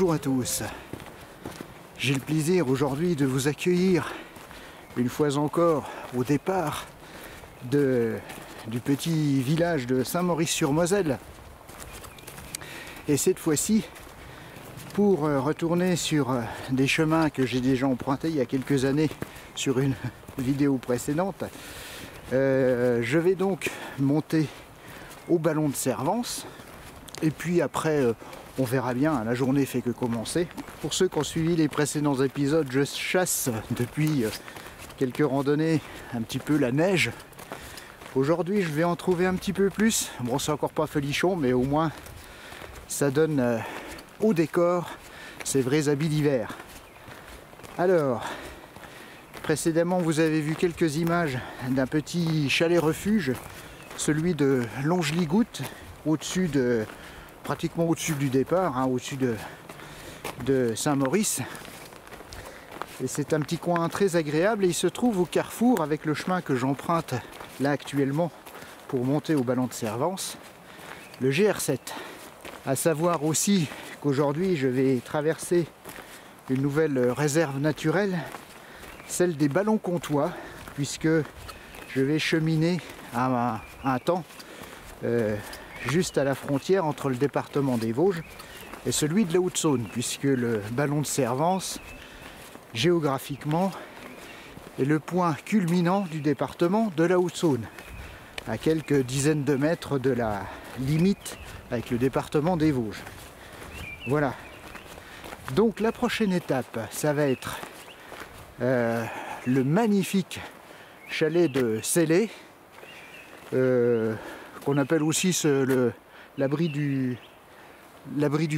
Bonjour à tous. J'ai le plaisir aujourd'hui de vous accueillir une fois encore au départ du petit village de Saint-Maurice-sur-Moselle. Et cette fois-ci, pour retourner sur des chemins que j'ai déjà empruntés il y a quelques années sur une vidéo précédente, je vais donc monter au ballon de Servance. Et puis après, on verra bien, la journée fait que commencer. Pour ceux qui ont suivi les précédents épisodes, je chasse depuis quelques randonnées un petit peu la neige. Aujourd'hui, je vais en trouver un petit peu plus. Bon, c'est encore pas folichon, mais au moins, ça donne au décor ces vrais habits d'hiver. Alors, précédemment, vous avez vu quelques images d'un petit chalet refuge, celui de Longely-Goutte, au-dessus de... pratiquement au-dessus du départ, hein, au-dessus de Saint-Maurice. Et c'est un petit coin très agréable et il se trouve au carrefour avec le chemin que j'emprunte là actuellement pour monter au ballon de Servance, le GR7. À savoir aussi qu'aujourd'hui je vais traverser une nouvelle réserve naturelle, celle des ballons comtois, puisque je vais cheminer à un temps juste à la frontière entre le département des Vosges et celui de la Haute-Saône, puisque le ballon de Servance, géographiquement, est le point culminant du département de la Haute-Saône, à quelques dizaines de mètres de la limite avec le département des Vosges. Voilà. Donc la prochaine étape, ça va être le magnifique chalet de Célé, qu'on appelle aussi l'abri du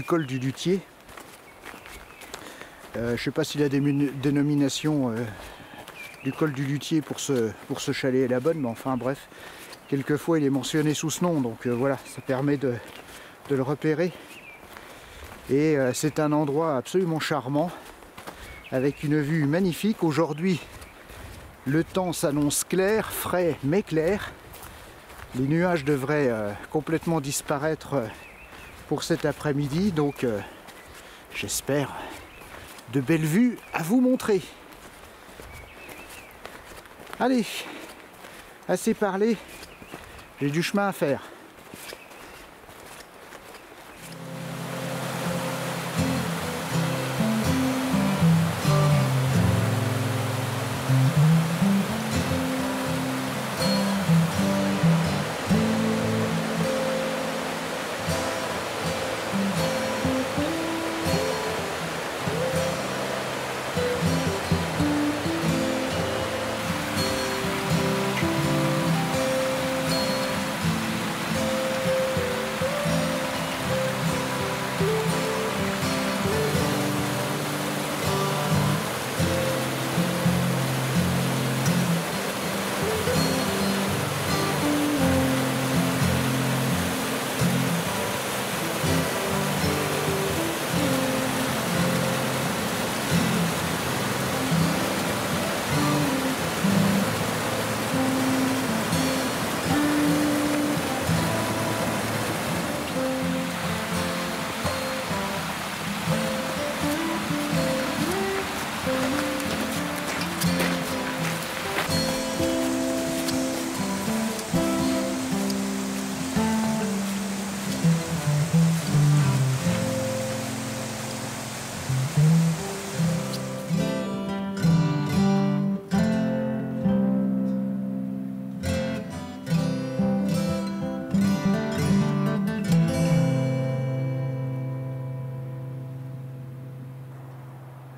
col du Dutier. Je ne sais pas si la dénomination du col du Dutier pour ce chalet est la bonne, mais enfin bref, quelquefois il est mentionné sous ce nom, donc voilà, ça permet de le repérer. Et c'est un endroit absolument charmant, avec une vue magnifique. Aujourd'hui, le temps s'annonce clair, frais mais clair. Les nuages devraient complètement disparaître pour cet après-midi, donc j'espère de belles vues à vous montrer. Allez, assez parlé, j'ai du chemin à faire.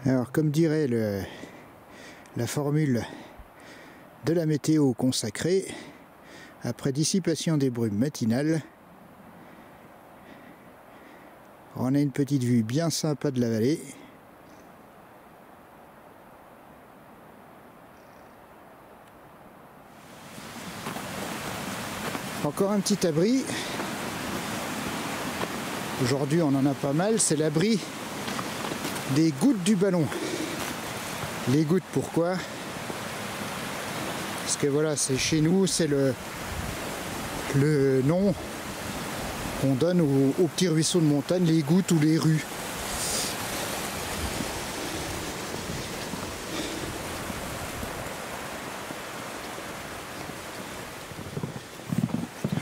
Alors, comme dirait la formule de la météo consacrée, après dissipation des brumes matinales, on a une petite vue bien sympa de la vallée. Encore un petit abri. Aujourd'hui, on en a pas mal, c'est l'abri des gouttes du ballon. Les gouttes, pourquoi? Parce que voilà, c'est chez nous, c'est le nom qu'on donne aux petits ruisseaux de montagne, les gouttes ou les rues.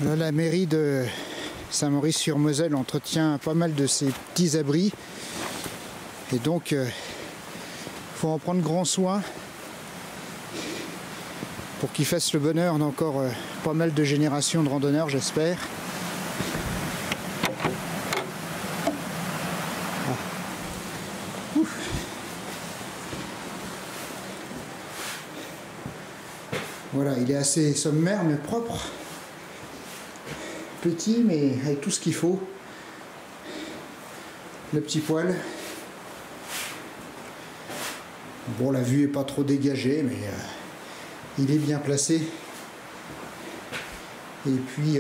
Là, la mairie de Saint-Maurice-sur-Moselle entretient pas mal de ces petits abris. Et donc, faut en prendre grand soin pour qu'ils fassent le bonheur d'encore pas mal de générations de randonneurs, j'espère. Voilà, il est assez sommaire mais propre. Petit mais avec tout ce qu'il faut. Le petit poêle. Bon, la vue est pas trop dégagée mais il est bien placé. Et puis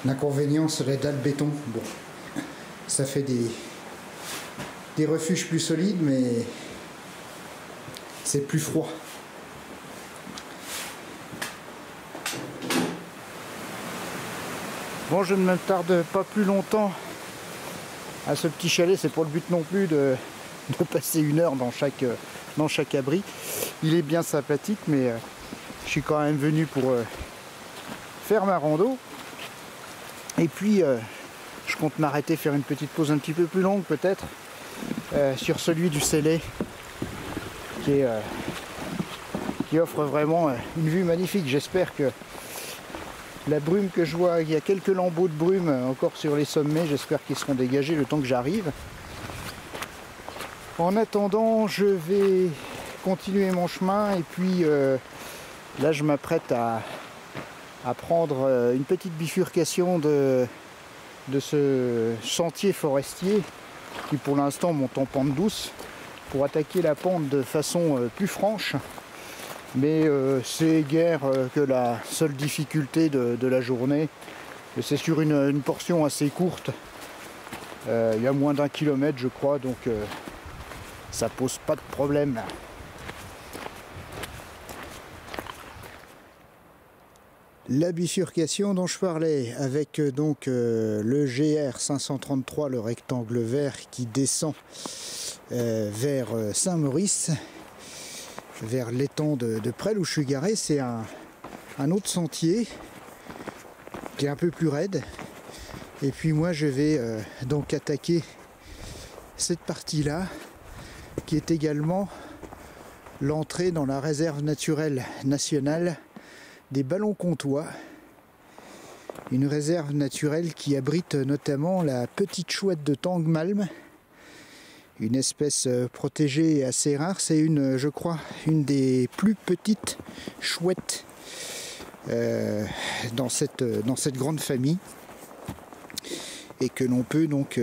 l'inconvénient c'est les dalles béton. Bon, ça fait des refuges plus solides mais c'est plus froid. Bon, je ne me tarde pas plus longtemps à ce petit chalet, c'est pas le but non plus de passer 1 heure dans chaque abri. Il est bien sympathique, mais je suis quand même venu pour faire ma rando. Et puis, je compte m'arrêter, faire une petite pause un petit peu plus longue peut-être, sur celui du Célé, qui offre vraiment une vue magnifique. J'espère que la brume que je vois, il y a quelques lambeaux de brume encore sur les sommets, j'espère qu'ils seront dégagés le temps que j'arrive. En attendant, je vais continuer mon chemin et puis là je m'apprête à prendre une petite bifurcation de ce sentier forestier qui pour l'instant monte en pente douce pour attaquer la pente de façon plus franche. Mais c'est guère que la seule difficulté de la journée. C'est sur une portion assez courte. Il y a moins d'1 kilomètre je crois, donc ça pose pas de problème. La bifurcation dont je parlais avec donc le GR 533, le rectangle vert qui descend vers Saint-Maurice, vers l'étang de Presles où je suis garé, c'est un autre sentier qui est un peu plus raide. Et puis moi je vais donc attaquer cette partie-là qui est également l'entrée dans la réserve naturelle nationale des Ballons-Comtois. Une réserve naturelle qui abrite notamment la petite chouette de Tangmalm, une espèce protégée et assez rare. C'est je crois, une des plus petites chouettes dans cette grande famille et que l'on peut donc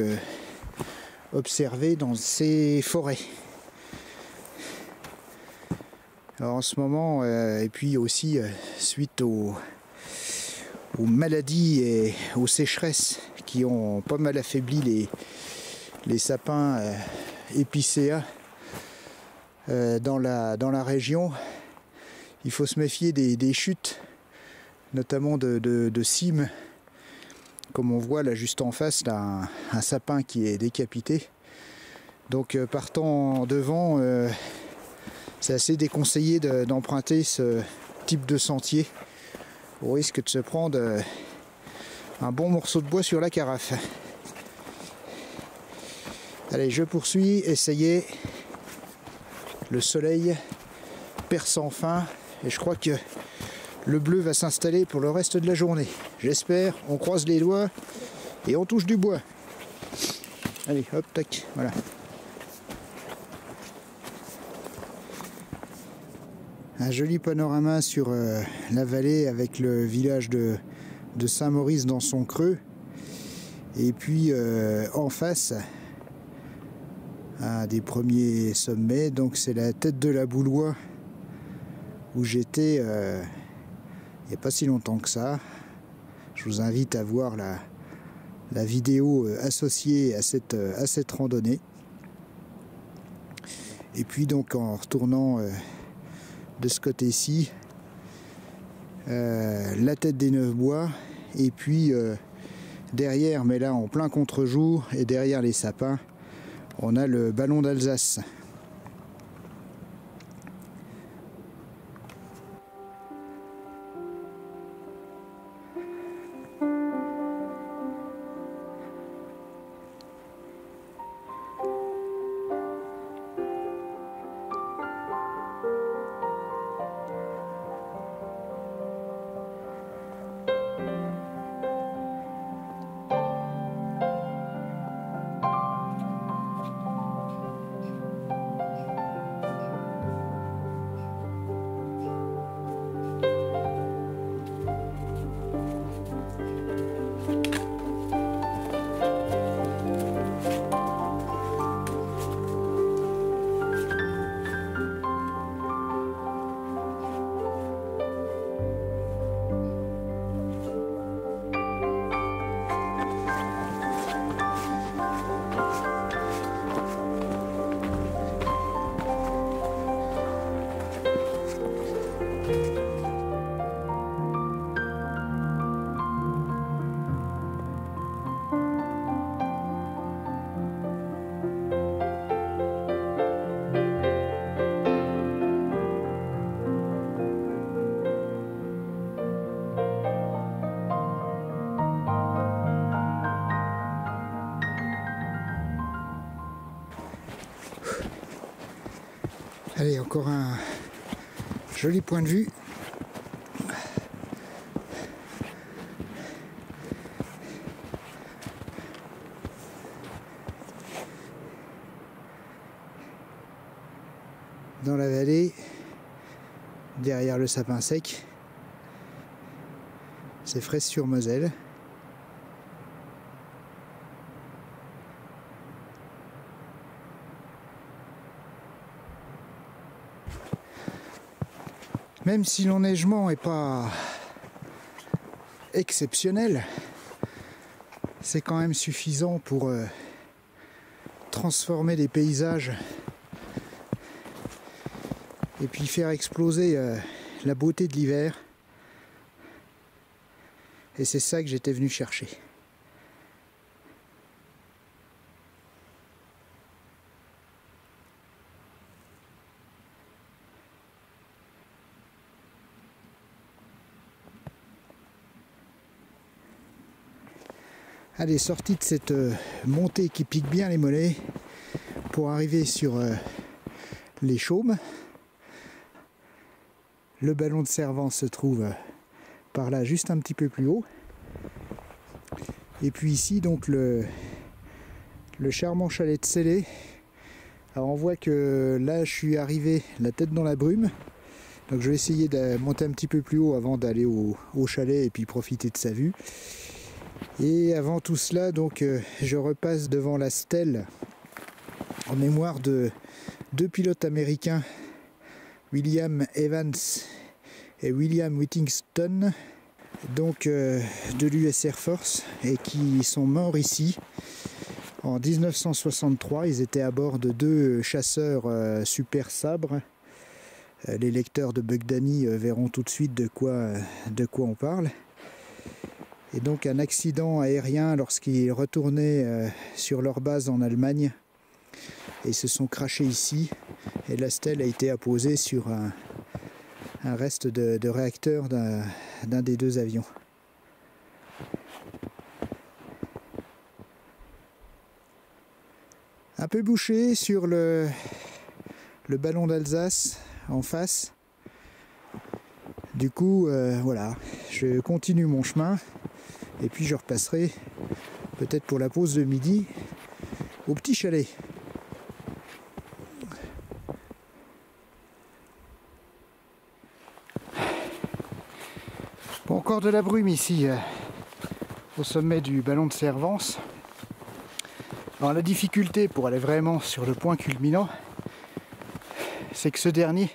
observer dans ces forêts. Alors en ce moment, et puis aussi suite aux maladies et aux sécheresses qui ont pas mal affaibli les sapins épicéas dans la région, il faut se méfier des chutes, notamment de cimes, comme on voit là juste en face, là, un sapin qui est décapité. Donc partant devant, c'est assez déconseillé d'emprunter ce type de sentier, au risque de se prendre un bon morceau de bois sur la carafe. Allez, je poursuis, essayez. Le soleil perce enfin et je crois que le bleu va s'installer pour le reste de la journée. J'espère, on croise les doigts et on touche du bois. Allez, hop, tac, voilà. Un joli panorama sur la vallée avec le village de Saint-Maurice dans son creux. Et puis en face, un des premiers sommets, donc c'est la tête de la Boulois où j'étais il n'y a pas si longtemps que ça. Je vous invite à voir la vidéo associée à cette randonnée. Et puis donc en retournant de ce côté-ci, la tête des Neufbois, et puis derrière, mais là en plein contre-jour, et derrière les sapins, on a le Ballon d'Alsace. Allez, encore un joli point de vue. Dans la vallée, derrière le sapin sec, c'est Fraisse-sur-Moselle. Même si l'enneigement n'est pas exceptionnel, c'est quand même suffisant pour transformer les paysages et puis faire exploser la beauté de l'hiver. Et c'est ça que j'étais venu chercher. Allez, sortie de cette montée qui pique bien les mollets pour arriver sur les chaumes. Le ballon de Servance se trouve par là, juste un petit peu plus haut. Et puis ici, donc le charmant chalet de Célé. Alors on voit que là, je suis arrivé la tête dans la brume. Donc je vais essayer de monter un petit peu plus haut avant d'aller au chalet et puis profiter de sa vue. Et avant tout cela, donc je repasse devant la stèle en mémoire de deux pilotes américains, William Evans et William Whittington, donc de l'US Air Force, et qui sont morts ici en 1963. Ils étaient à bord de deux chasseurs Super Sabre. Les lecteurs de Bug Danny verront tout de suite de quoi on parle. Et donc un accident aérien lorsqu'ils retournaient sur leur base en Allemagne. Et se sont crashés ici, et la stèle a été apposée sur un reste de réacteur d'un des deux avions. Un peu bouché sur le ballon d'Alsace en face. Du coup, voilà, je continue mon chemin, et puis je repasserai peut-être pour la pause de midi au petit chalet. Bon, encore de la brume ici au sommet du ballon de Servance. Alors la difficulté pour aller vraiment sur le point culminant, c'est que ce dernier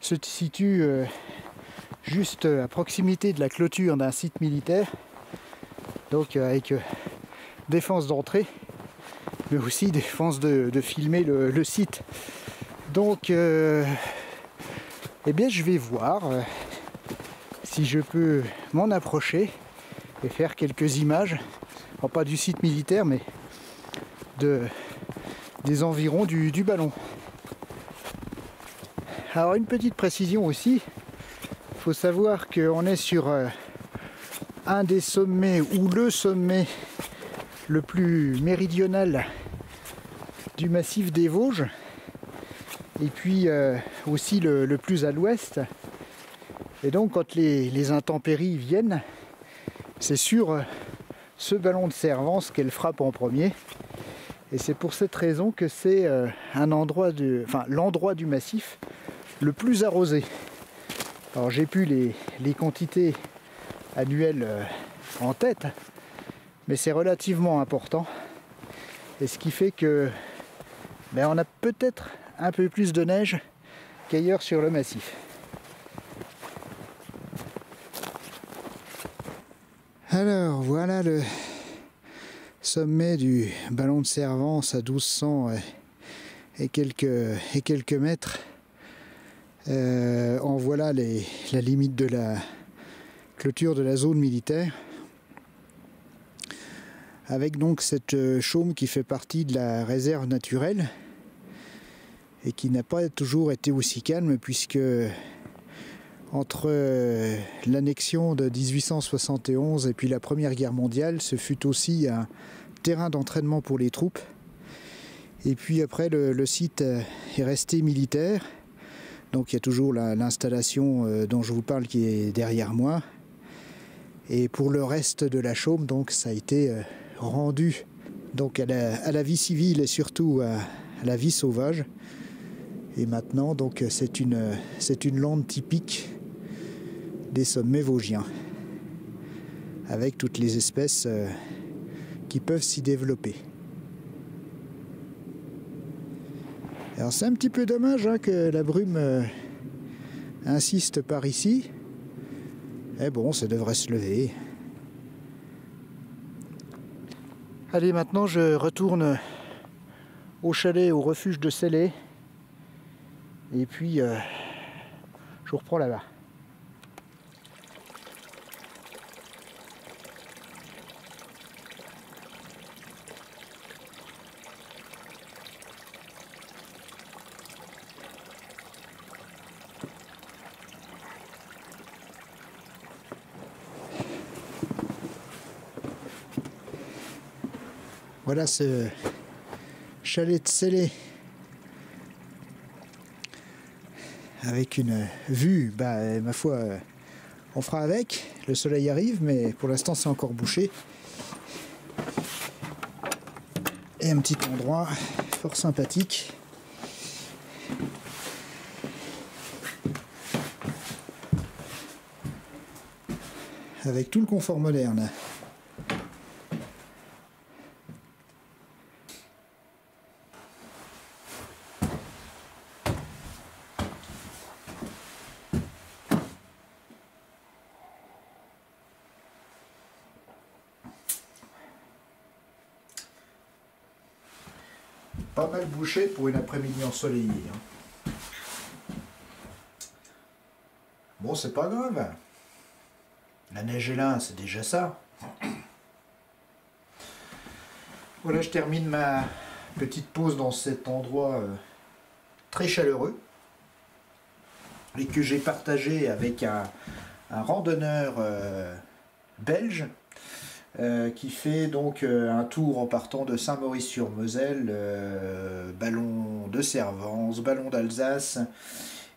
se situe juste à proximité de la clôture d'un site militaire, donc avec défense d'entrée, mais aussi défense de filmer le site. Donc eh bien je vais voir si je peux m'en approcher et faire quelques images, alors pas du site militaire, mais des environs du ballon. Alors une petite précision aussi, il faut savoir qu'on est sur un des sommets, ou le sommet le plus méridional du massif des Vosges, et puis aussi le plus à l'ouest. Et donc quand les intempéries viennent, c'est sur ce ballon de Servance qu'elle frappe en premier. Et c'est pour cette raison que c'est l'endroit du massif le plus arrosé. Alors j'ai plus les quantités annuelles en tête, mais c'est relativement important. Et ce qui fait que on a peut-être un peu plus de neige qu'ailleurs sur le massif. Alors voilà le sommet du ballon de Servance à 1200 et quelques mètres. En voilà la limite de la clôture de la zone militaire, avec donc cette chaume qui fait partie de la réserve naturelle et qui n'a pas toujours été aussi calme, puisque entre l'annexion de 1871 et puis la Première Guerre mondiale, ce fut aussi un terrain d'entraînement pour les troupes. Et puis après, le site est resté militaire. Donc il y a toujours l'installation dont je vous parle qui est derrière moi. Et pour le reste de la chaume, donc ça a été rendu donc à la vie civile et surtout à la vie sauvage. Et maintenant donc c'est une lande typique des sommets vosgiens, avec toutes les espèces qui peuvent s'y développer. Alors c'est un petit peu dommage hein, que la brume insiste par ici. Mais bon, ça devrait se lever. Allez, maintenant je retourne au chalet, au refuge de Célé. Et puis je vous reprends là-bas. Voilà ce chalet de Célé avec une vue, ma foi, on fera avec. Le soleil arrive, mais pour l'instant c'est encore bouché. Et un petit endroit fort sympathique. Avec tout le confort moderne. Pas mal bouché pour une après-midi ensoleillée. Hein. Bon, c'est pas grave. La neige est là, c'est déjà ça. Voilà, je termine ma petite pause dans cet endroit très chaleureux et que j'ai partagé avec un randonneur belge qui fait donc un tour en partant de Saint-Maurice-sur-Moselle, Ballon de Servance, Ballon d'Alsace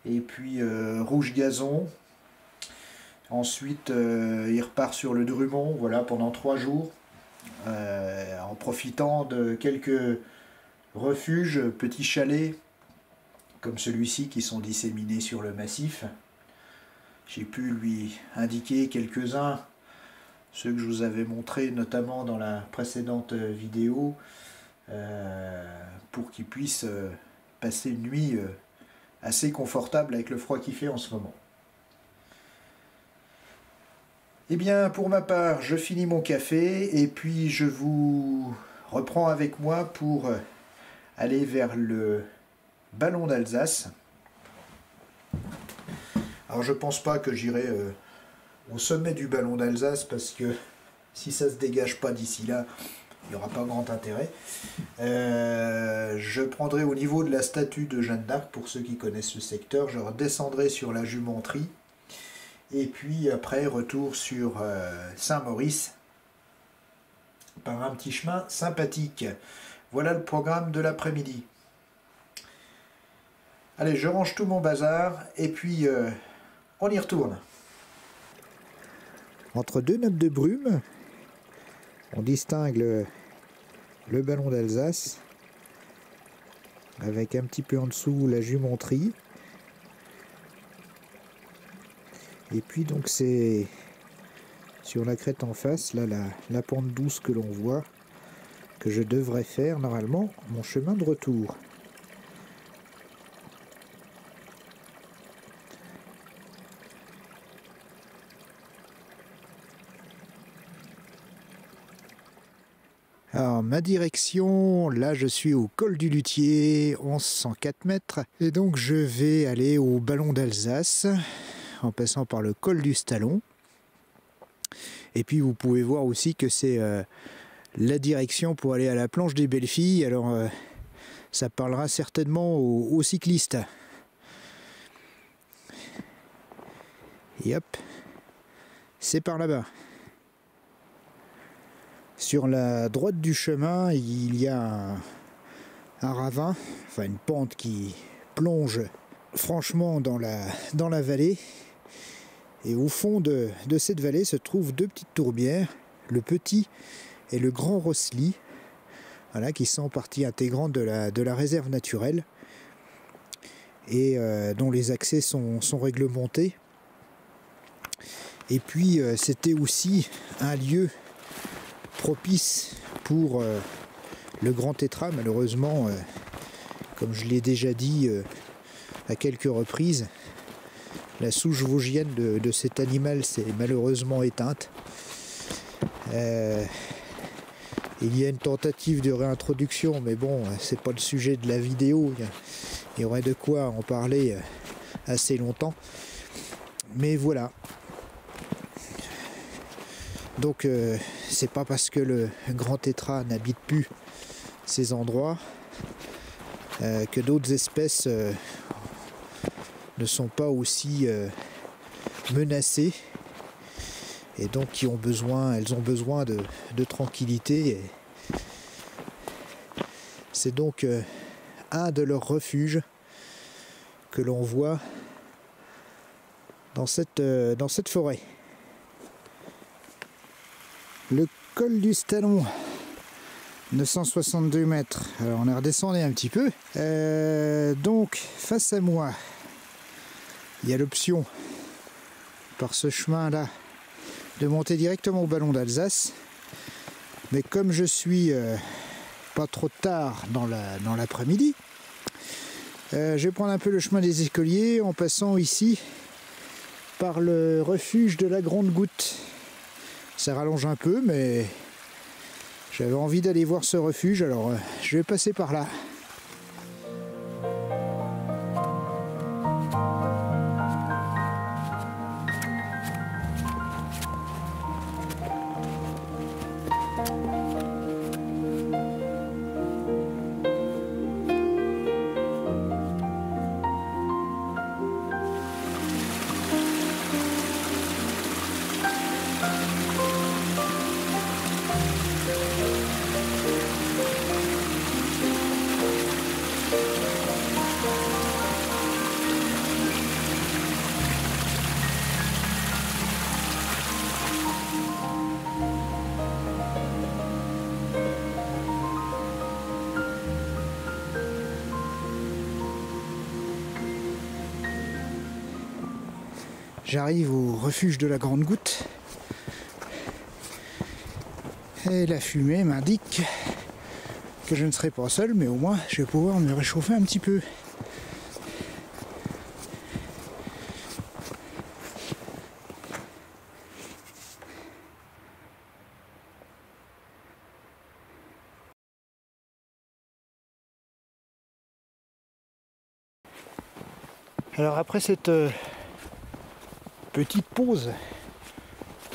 et puis Rouge Gazon. Ensuite il repart sur le Drumont, voilà, pendant 3 jours, en profitant de quelques refuges, petits chalets comme celui-ci qui sont disséminés sur le massif. J'ai pu lui indiquer quelques-uns, ceux que je vous avais montrés notamment dans la précédente vidéo, pour qu'il puisse passer une nuit assez confortable avec le froid qu'il fait en ce moment. Eh bien, pour ma part, je finis mon café et puis je vous reprends avec moi pour aller vers le Ballon d'Alsace. Alors, je pense pas que j'irai au sommet du Ballon d'Alsace parce que si ça se dégage pas d'ici là, il n'y aura pas grand intérêt. Je prendrai au niveau de la statue de Jeanne d'Arc, pour ceux qui connaissent ce secteur, je redescendrai sur la Jumenterie. Et puis après, retour sur Saint-Maurice par un petit chemin sympathique. Voilà le programme de l'après-midi. Allez, je range tout mon bazar et puis on y retourne. Entre deux nappes de brume, on distingue le Ballon d'Alsace, avec un petit peu en dessous la Jumenterie. Et puis donc c'est sur la crête en face, là la pente douce que l'on voit, que je devrais faire normalement mon chemin de retour. Alors ma direction, là je suis au col du Luthier, 1104 mètres, et donc je vais aller au Ballon d'Alsace, en passant par le col du Stallon. Et puis vous pouvez voir aussi que c'est la direction pour aller à la planche des belles filles. Alors ça parlera certainement aux cyclistes. Et hop, c'est par là-bas. Sur la droite du chemin, il y a un ravin, enfin une pente qui plonge franchement dans la vallée. Et au fond de cette vallée se trouvent deux petites tourbières, le petit et le grand Rosely, voilà, qui sont partie intégrante de la réserve naturelle et dont les accès sont réglementés. Et puis c'était aussi un lieu propice pour le grand tétras. Malheureusement, comme je l'ai déjà dit à quelques reprises, la souche vosgienne de cet animal s'est malheureusement éteinte. Il y a une tentative de réintroduction, mais bon, c'est pas le sujet de la vidéo. Il y aurait de quoi en parler assez longtemps. Mais voilà. Donc c'est pas parce que le grand tétras n'habite plus ces endroits que d'autres espèces ne sont pas aussi menacées, et donc elles ont besoin de tranquillité. Et c'est donc un de leurs refuges que l'on voit dans cette forêt. Le col du Stallon, 962 mètres. Alors on est redescendu un petit peu. Donc face à moi, il y a l'option par ce chemin là de monter directement au Ballon d'Alsace, mais comme je suis pas trop tard dans l'après-midi, je vais prendre un peu le chemin des Écoliers en passant ici par le refuge de la Grande Goutte. Ça rallonge un peu, mais j'avais envie d'aller voir ce refuge, alors je vais passer par là. J'arrive au refuge de la Grande Goutte et la fumée m'indique que je ne serai pas seul, mais au moins je vais pouvoir me réchauffer un petit peu. Alors après cette petite pause,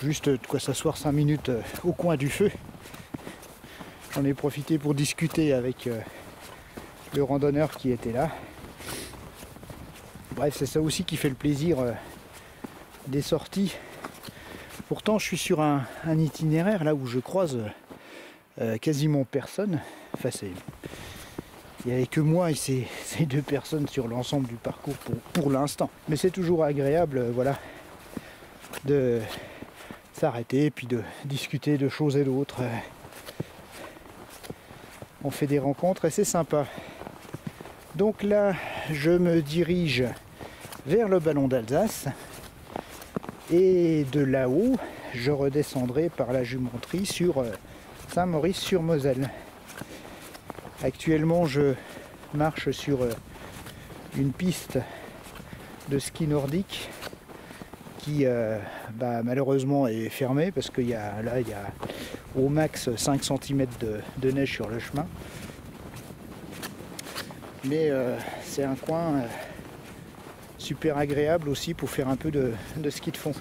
juste de quoi s'asseoir 5 minutes au coin du feu, j'en ai profité pour discuter avec le randonneur qui était là. Bref, c'est ça aussi qui fait le plaisir des sorties. Pourtant je suis sur un itinéraire là où je croise quasiment personne. Enfin, il n'y avait que moi et ces deux personnes sur l'ensemble du parcours pour l'instant. Mais c'est toujours agréable, voilà, de s'arrêter et puis de discuter de choses et d'autres. On fait des rencontres et c'est sympa. Donc là, je me dirige vers le Ballon d'Alsace. Et de là-haut, je redescendrai par la Jumenterie sur Saint-Maurice-sur-Moselle. Actuellement, je marche sur une piste de ski nordique qui malheureusement est fermée parce qu'il y a au max 5 cm de neige sur le chemin. Mais c'est un coin super agréable aussi pour faire un peu de ski de fond.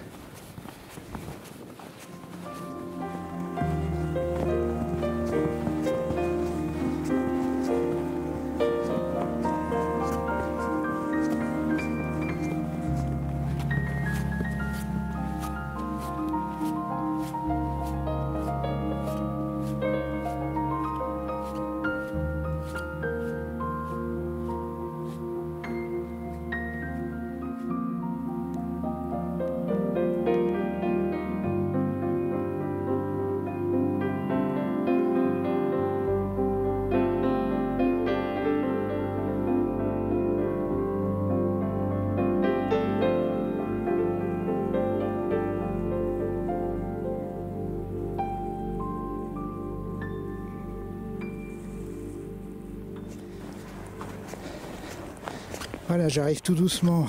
Voilà, j'arrive tout doucement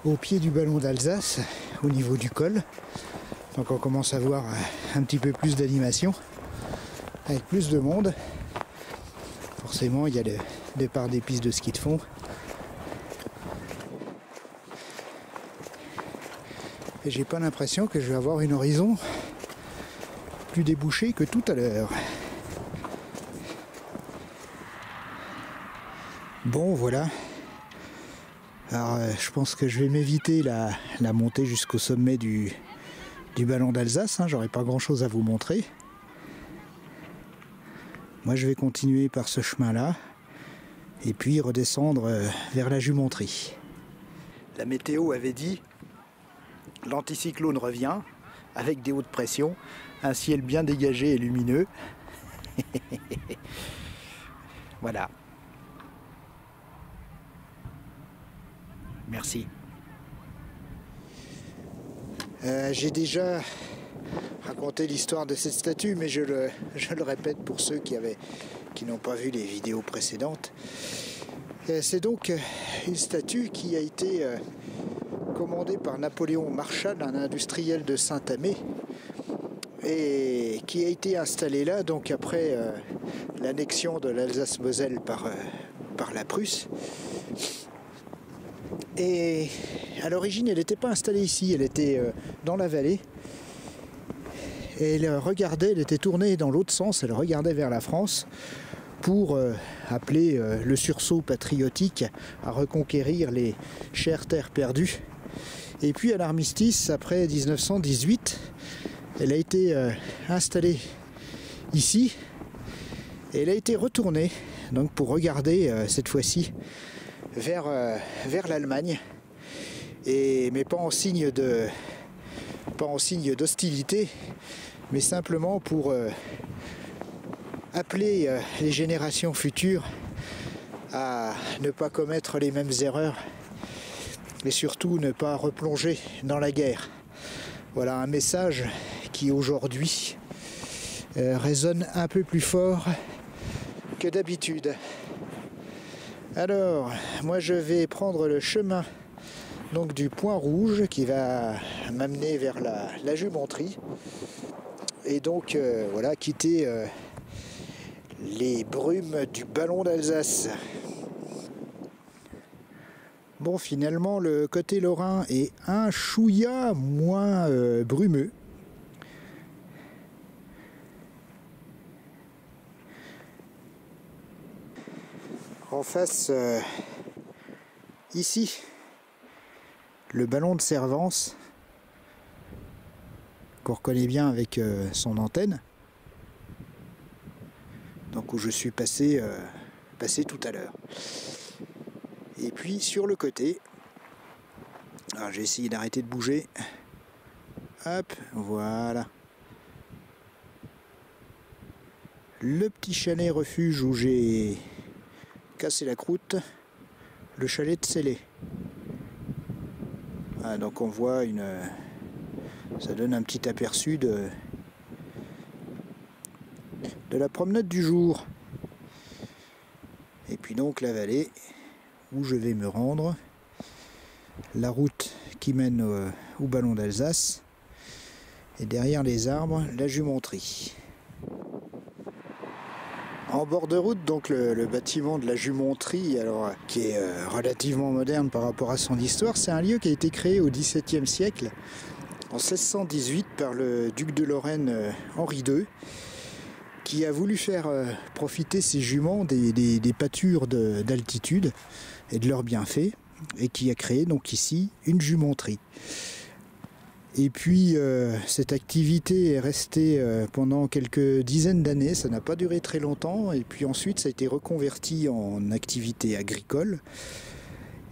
au pied du ballon d'Alsace, au niveau du col. Donc on commence à voir un petit peu plus d'animation, avec plus de monde. Forcément, il y a le départ des pistes de ski de fond. Et j'ai pas l'impression que je vais avoir une horizon plus débouchée que tout à l'heure. Bon, voilà. Alors, je pense que je vais m'éviter la montée jusqu'au sommet du ballon d'Alsace. J'aurai pas grand chose à vous montrer. Moi, je vais continuer par ce chemin-là et puis redescendre vers la Jumenterie. La météo avait dit l'anticyclone revient avec des hautes pressions, un ciel bien dégagé et lumineux. Voilà. Merci. J'ai déjà raconté l'histoire de cette statue, mais je le répète pour ceux qui n'ont pas vu les vidéos précédentes. C'est donc une statue qui a été commandé par Napoléon Marchal, un industriel de Saint-Amé, et qui a été installé là donc après l'annexion de l'Alsace-Moselle par la Prusse. Et à l'origine, elle n'était pas installée ici, elle était dans la vallée. Et elle regardait, elle était tournée dans l'autre sens, elle regardait vers la France pour appeler le sursaut patriotique à reconquérir les chères terres perdues. Et puis à l'armistice, après 1918, elle a été installée ici et elle a été retournée donc pour regarder cette fois-ci vers l'Allemagne, mais pas en signe d'hostilité, mais simplement pour appeler les générations futures à ne pas commettre les mêmes erreurs et surtout ne pas replonger dans la guerre. Voilà un message qui aujourd'hui résonne un peu plus fort que d'habitude. Alors, moi je vais prendre le chemin donc du Point Rouge qui va m'amener vers la Jumenterie et donc voilà, quitter les brumes du ballon d'Alsace. Bon, finalement, le côté lorrain est un chouïa moins brumeux. En face, ici, le ballon de Servance, qu'on reconnaît bien avec son antenne, donc où je suis passé tout à l'heure. Et puis sur le côté, alors j'ai essayé d'arrêter de bouger, hop, voilà, le petit chalet refuge où j'ai cassé la croûte, le chalet de Célé. Ah, donc on voit ça donne un petit aperçu de la promenade du jour. Et puis donc la vallée où je vais me rendre, la route qui mène au ballon d'Alsace, et derrière les arbres, la Jumenterie. En bord de route, donc le bâtiment de la Jumenterie, alors, qui est relativement moderne par rapport à son histoire, c'est un lieu qui a été créé au XVIIe siècle, en 1618, par le duc de Lorraine Henri II, qui a voulu faire profiter ses juments des pâtures d'altitude et de leurs bienfaits, et qui a créé donc ici une jumenterie. Et puis cette activité est restée pendant quelques dizaines d'années, ça n'a pas duré très longtemps, et puis ensuite ça a été reconverti en activité agricole.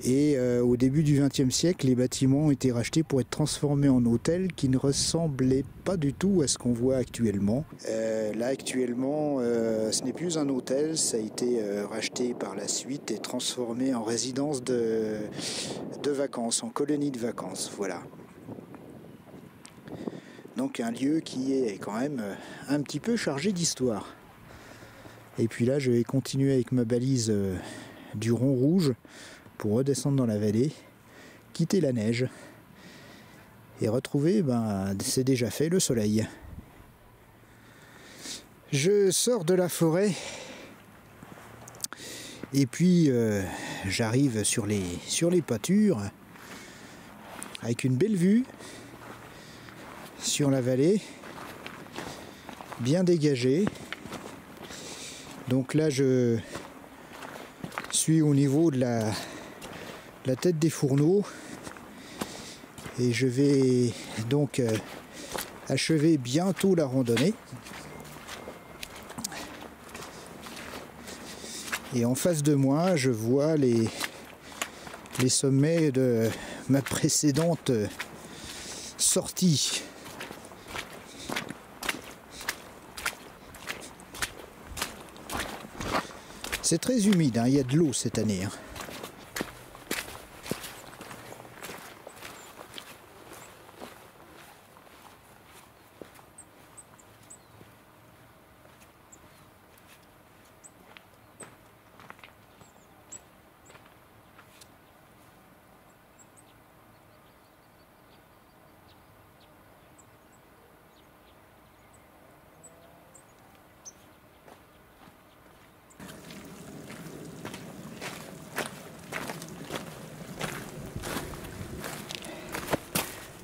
Et au début du XXe siècle, les bâtiments ont été rachetés pour être transformés en hôtels qui ne ressemblaient pas du tout à ce qu'on voit actuellement. Là actuellement, ce n'est plus un hôtel, ça a été racheté par la suite et transformé en résidence de vacances, en colonie de vacances, voilà. Donc un lieu qui est quand même un petit peu chargé d'histoire. Et puis là, je vais continuer avec ma balise du rond rouge pour redescendre dans la vallée, quitter la neige et retrouver, c'est déjà fait, le soleil. Je sors de la forêt et puis j'arrive sur les pâtures avec une belle vue sur la vallée, bien dégagée. Donc là je suis au niveau de la tête des fourneaux et je vais donc achever bientôt la randonnée. Et en face de moi, je vois les sommets de ma précédente sortie. C'est très humide, il y a de l'eau cette année.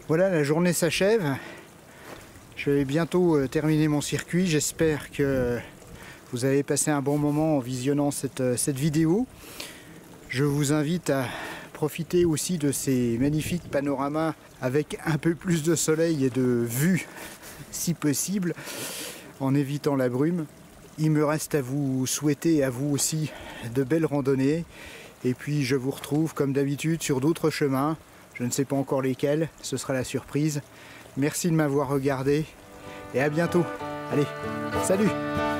Voilà, la journée s'achève. Je vais bientôt terminer mon circuit. J'espère que vous avez passé un bon moment en visionnant cette vidéo. Je vous invite à profiter aussi de ces magnifiques panoramas avec un peu plus de soleil et de vue si possible, en évitant la brume. Il me reste à vous souhaiter à vous aussi de belles randonnées. Et puis je vous retrouve comme d'habitude sur d'autres chemins. Je ne sais pas encore lesquels, ce sera la surprise. Merci de m'avoir regardé et à bientôt. Allez, salut!